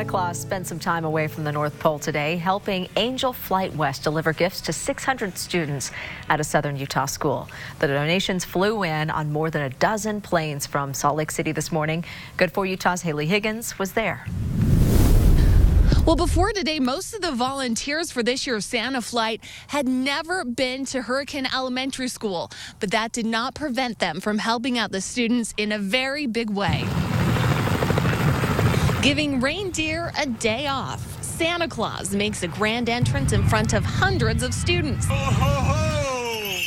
Santa Claus spent some time away from the North Pole today, helping Angel Flight West deliver gifts to 600 students at a southern Utah school. The donations flew in on more than a dozen planes from Salt Lake City this morning. Good for Utah's Haley Higgins was there. Well, before today, most of the volunteers for this year's Santa flight had never been to Hurricane Elementary School, but that did not prevent them from helping out the students in a very big way. Giving reindeer a day off, Santa Claus makes a grand entrance in front of hundreds of students. Ho, ho, ho!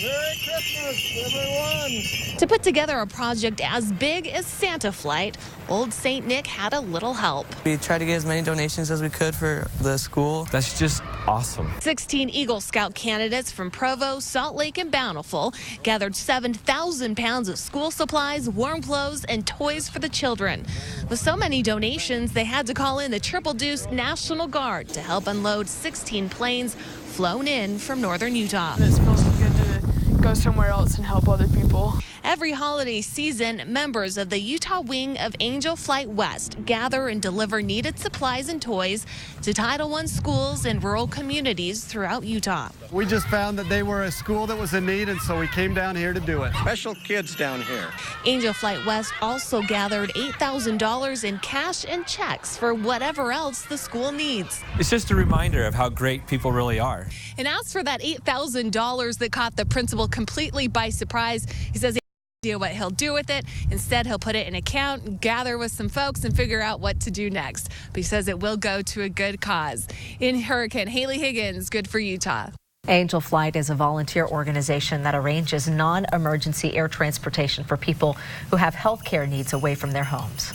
Merry Christmas, everyone! To put together a project as big as Santa Flight, Old St. Nick had a little help. We tried to get as many donations as we could for the school. That's just awesome. 16 Eagle Scout candidates from Provo, Salt Lake, and Bountiful gathered 7,000 pounds of school supplies, warm clothes, and toys for the children. With so many donations, they had to call in the Triple Deuce National Guard to help unload 16 planes flown in from northern Utah. It feels good to go somewhere else and help other people. Every holiday season, members of the Utah wing of Angel Flight West gather and deliver needed supplies and toys to Title I schools and rural communities throughout Utah. We just found that they were a school that was in need, and so we came down here to do it. Special kids down here. Angel Flight West also gathered $8,000 in cash and checks for whatever else the school needs. It's just a reminder of how great people really are. And as for that $8,000 that caught the principal completely by surprise, he says idea what he'll do with it. Instead, he'll put it in an account, gather with some folks, and figure out what to do next. But he says it will go to a good cause. In Hurricane, Haley Higgins, Good for Utah. Angel Flight is a volunteer organization that arranges non-emergency air transportation for people who have health care needs away from their homes.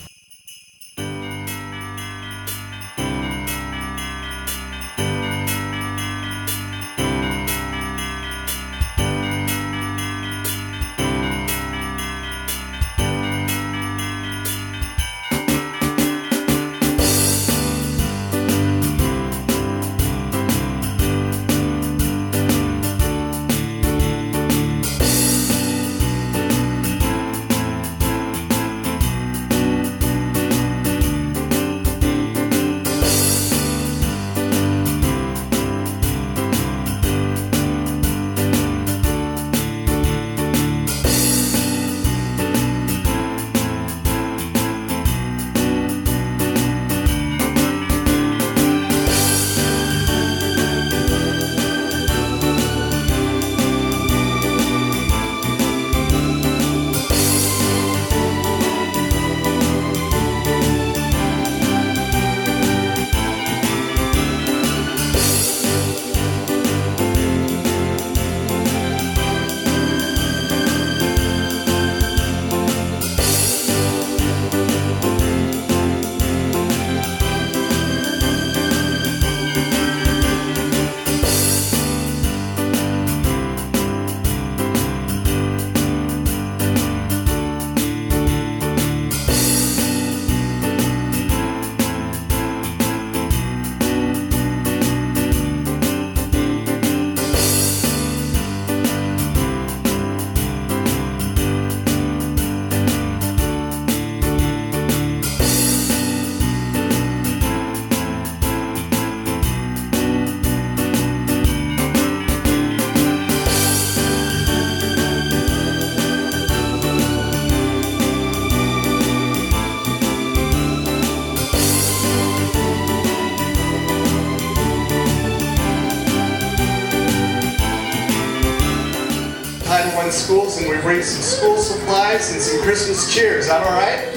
Title I schools, and we bring some school supplies and some Christmas cheer. Is that all right?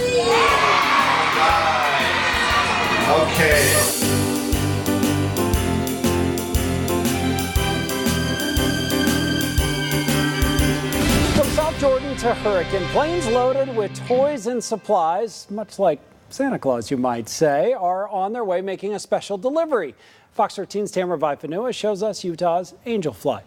Okay. From South Jordan to Hurricane, planes loaded with toys and supplies, much like Santa Claus, you might say, are on their way making a special delivery. Fox 13's Tamara Vaifanua shows us Utah's Angel Flight.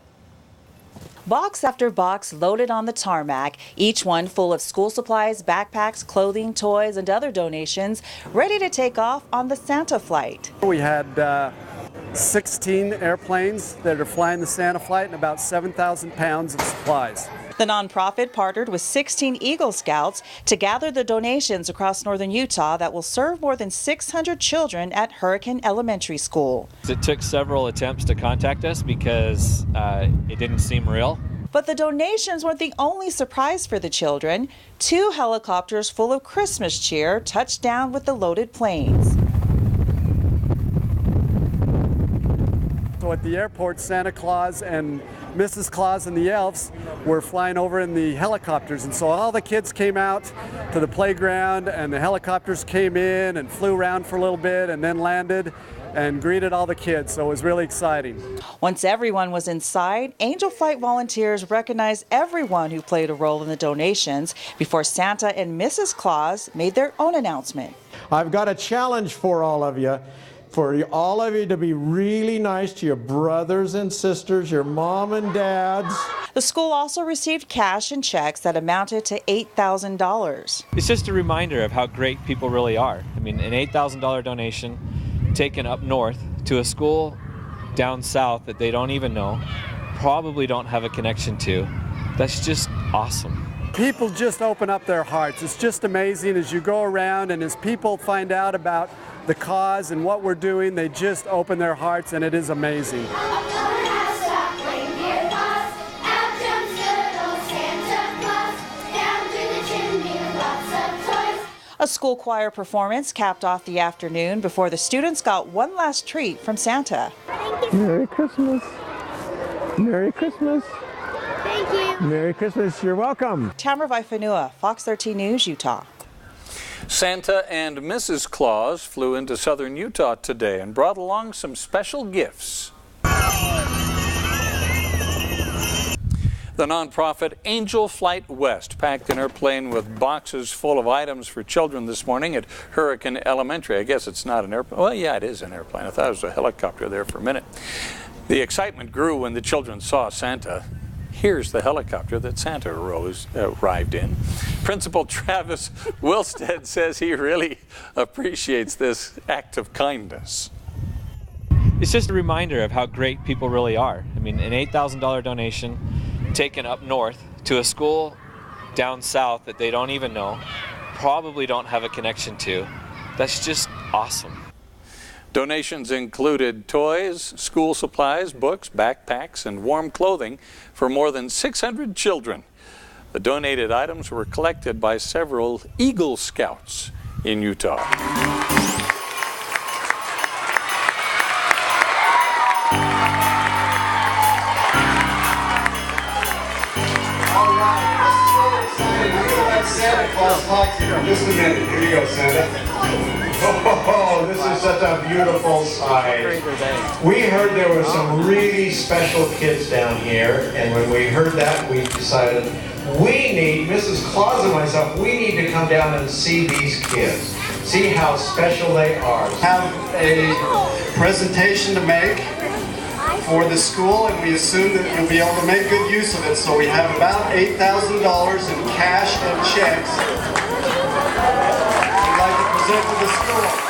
Box after box loaded on the tarmac, each one full of school supplies, backpacks, clothing, toys, and other donations, ready to take off on the Santa flight. We had 16 airplanes that are flying the Santa flight and about 7,000 pounds of supplies. The nonprofit partnered with 16 Eagle Scouts to gather the donations across northern Utah that will serve more than 600 children at Hurricane Elementary School. It took several attempts to contact us because it didn't seem real. But the donations weren't the only surprise for the children. 2 helicopters full of Christmas cheer touched down with the loaded planes. So at the airport, Santa Claus and Mrs. Claus and the elves were flying over in the helicopters, and so all the kids came out to the playground and the helicopters came in and flew around for a little bit and then landed and greeted all the kids, so it was really exciting. Once everyone was inside, Angel Flight volunteers recognized everyone who played a role in the donations before Santa and Mrs. Claus made their own announcement. I've got a challenge for all of you to be really nice to your brothers and sisters, your mom and dads. The school also received cash and checks that amounted to $8,000. It's just a reminder of how great people really are. I mean, an $8,000 donation taken up north to a school down south that they don't even know, probably don't have a connection to. That's just awesome. People just open up their hearts. It's just amazing as you go around and as people find out about the cause and what we're doing, they just open their hearts, and it is amazing. A school choir performance capped off the afternoon before the students got one last treat from Santa. Merry Christmas. Merry Christmas. Thank you. Merry Christmas. You're welcome. Tamara Vaifanua, Fox 13 News, Utah. Santa and Mrs. Claus flew into southern Utah today and brought along some special gifts. The nonprofit Angel Flight West packed an airplane with boxes full of items for children this morning at Hurricane Elementary. I guess it's not an airplane. Well, yeah, it is an airplane. I thought it was a helicopter there for a minute. The excitement grew when the children saw Santa. Here's the helicopter that Santa arrived in. Principal Travis Wilstead says he really appreciates this act of kindness. It's just a reminder of how great people really are. I mean, an $8,000 donation taken up north to a school down south that they don't even know, probably don't have a connection to. That's just awesome. Donations included toys, school supplies, books, backpacks, and warm clothing for more than 600 children. The donated items were collected by several Eagle Scouts in Utah. All right, this is really exciting. We're going to let Santa Claus talk to you in just a minute. Here you go, Santa. Oh, this is such a beautiful sight. We heard there were some really special kids down here, and when we heard that, we decided Mrs. Claus and myself, we need to come down and see these kids, see how special they are. Have a presentation to make for the school, and we assume that you'll be able to make good use of it. So we have about $8,000 in cash and checks we'd like to present to the school.